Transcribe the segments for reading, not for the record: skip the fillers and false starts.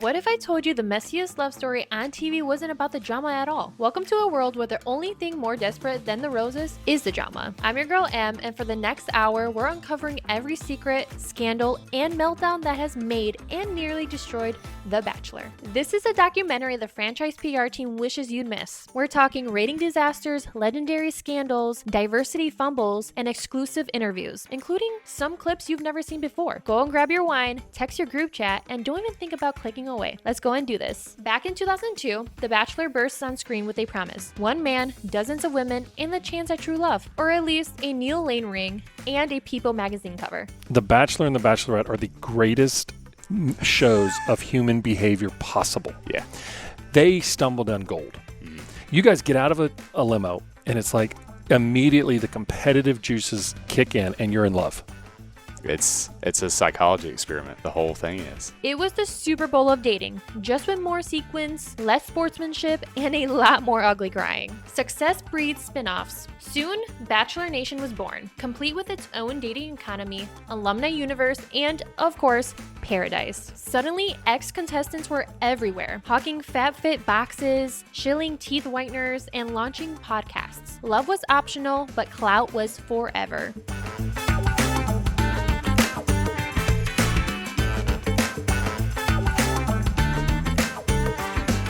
What if I told you the messiest love story on TV wasn't about the drama at all? Welcome to a world where the only thing more desperate than the roses is the drama. I'm your girl Em, and for the next hour, we're uncovering every secret, scandal, and meltdown that has made and nearly destroyed The Bachelor. This is a documentary the franchise PR team wishes you'd miss. We're talking rating disasters, legendary scandals, diversity fumbles, and exclusive interviews, including some clips you've never seen before. Go and grab your wine, text your group chat, and don't even think about clicking away. Let's go and do this. Back in 2002, The Bachelor bursts on screen with a promise. One man, dozens of women, and the chance at true love. Or at least a Neil Lane ring and a People magazine cover. The Bachelor and The Bachelorette are the greatest shows of human behavior possible. Yeah. They stumbled on gold. You guys get out of a limo, and it's like immediately the competitive juices kick in, and you're in love. It's a psychology experiment. The whole thing is. It was the Super Bowl of dating, just with more sequins, less sportsmanship, and a lot more ugly crying. Success breeds spin-offs. Soon, Bachelor Nation was born, complete with its own dating economy, alumni universe, and, of course, paradise. Suddenly, ex-contestants were everywhere, hawking FabFit boxes, shilling teeth whiteners, and launching podcasts. Love was optional, but clout was forever.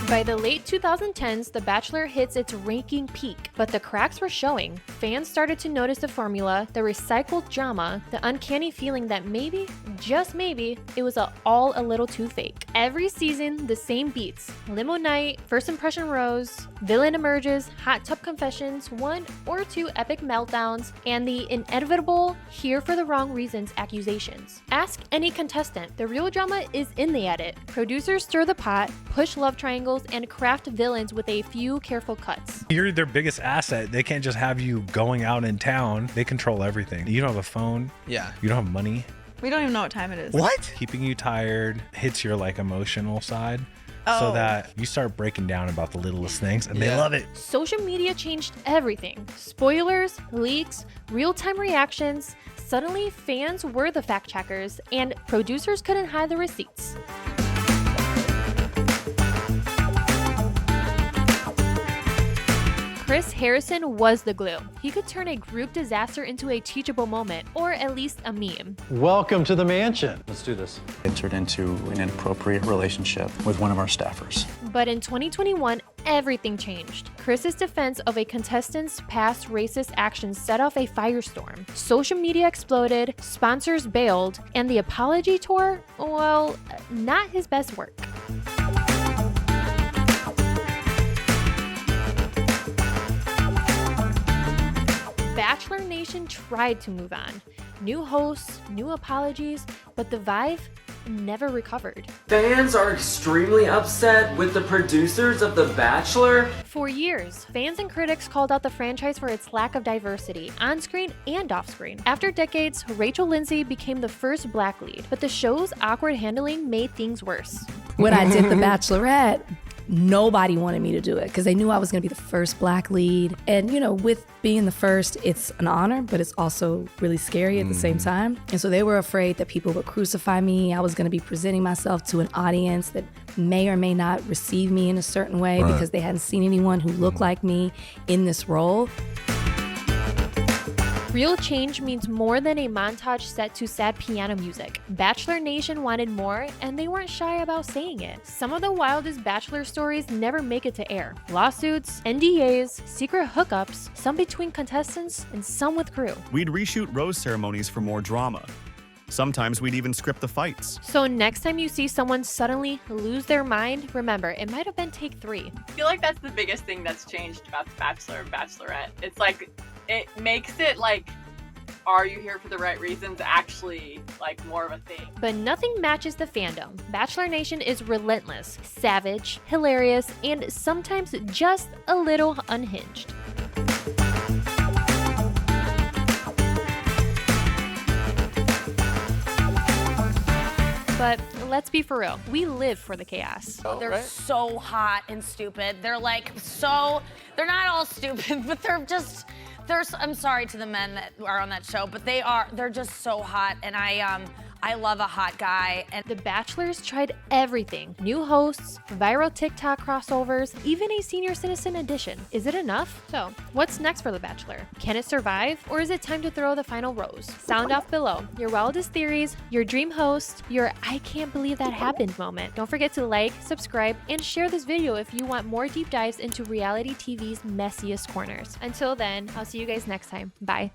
By the late 2010s, The Bachelor hits its ranking peak, but the cracks were showing. Fans started to notice the formula, the recycled drama, the uncanny feeling that maybe, just maybe, it was all a little too fake. Every season, the same beats. Limo night, first impression rose, villain emerges, hot tub confessions, one or two epic meltdowns, and the inevitable here for the wrong reasons accusations. Ask any contestant, the real drama is in the edit. Producers stir the pot, push love triangles, and craft villains with a few careful cuts. You're their biggest asset. They can't just have you going out in town. They control everything. You don't have a phone. Yeah. You don't have money. We don't even know what time it is. What? Keeping you tired hits your emotional side. Oh. So that you start breaking down about the littlest things, and they love it. Social media changed everything. Spoilers, leaks, real-time reactions. Suddenly, fans were the fact checkers, and producers couldn't hide the receipts. Chris Harrison was the glue. He could turn a group disaster into a teachable moment, or at least a meme. Welcome to the mansion. Let's do this. Entered into an inappropriate relationship with one of our staffers. But in 2021, everything changed. Chris's defense of a contestant's past racist actions set off a firestorm. Social media exploded, sponsors bailed, and the apology tour, well, not his best work. Bachelor Nation tried to move on. New hosts, new apologies, but the vibe never recovered. Fans are extremely upset with the producers of The Bachelor. For years, fans and critics called out the franchise for its lack of diversity, on-screen and off-screen. After decades, Lindsay became the first black lead, but the show's awkward handling made things worse. When I did The Bachelorette, nobody wanted me to do it because they knew I was going to be the first black lead. And, with being the first, it's an honor, but it's also really scary at the same time. And so they were afraid that people would crucify me. I was going to be presenting myself to an audience that may or may not receive me in a certain way because they hadn't seen anyone who looked like me in this role. Real change means more than a montage set to sad piano music. Bachelor Nation wanted more, and they weren't shy about saying it. Some of the wildest Bachelor stories never make it to air. Lawsuits, NDAs, secret hookups, some between contestants, and some with crew. We'd reshoot rose ceremonies for more drama. Sometimes we'd even script the fights. So next time you see someone suddenly lose their mind, remember, it might have been take 3. I feel like that's the biggest thing that's changed about The Bachelor and Bachelorette. It's like, it makes it are you here for the right reasons actually more of a thing. But nothing matches the fandom. Bachelor Nation is relentless, savage, hilarious, and sometimes just a little unhinged. But let's be for real. We live for the chaos. They're so hot and stupid. They're like they're not all stupid, but I'm sorry to the men that are on that show, but they're just so hot, and I love a hot guy. And The Bachelors tried everything. New hosts, viral TikTok crossovers, even a senior citizen edition. Is it enough? So, what's next for The Bachelor? Can it survive, or is it time to throw the final rose? Sound off below your wildest theories, your dream host, your I can't believe that happened moment. Don't forget to like, subscribe, and share this video if you want more deep dives into reality TV's messiest corners. Until then, I'll see you guys next time. Bye.